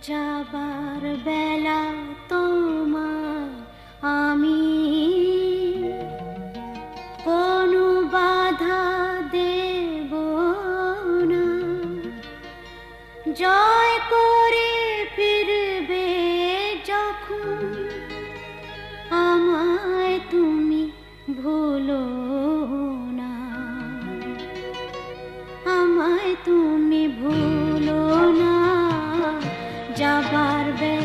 যাবার বেলা তোমার আমি কোনো বাধা দেব না। জয় করে ফিরবে যখন আমায় তুমি ভুলো না, আমায় তুমি ভুলো না। যাবার বেলা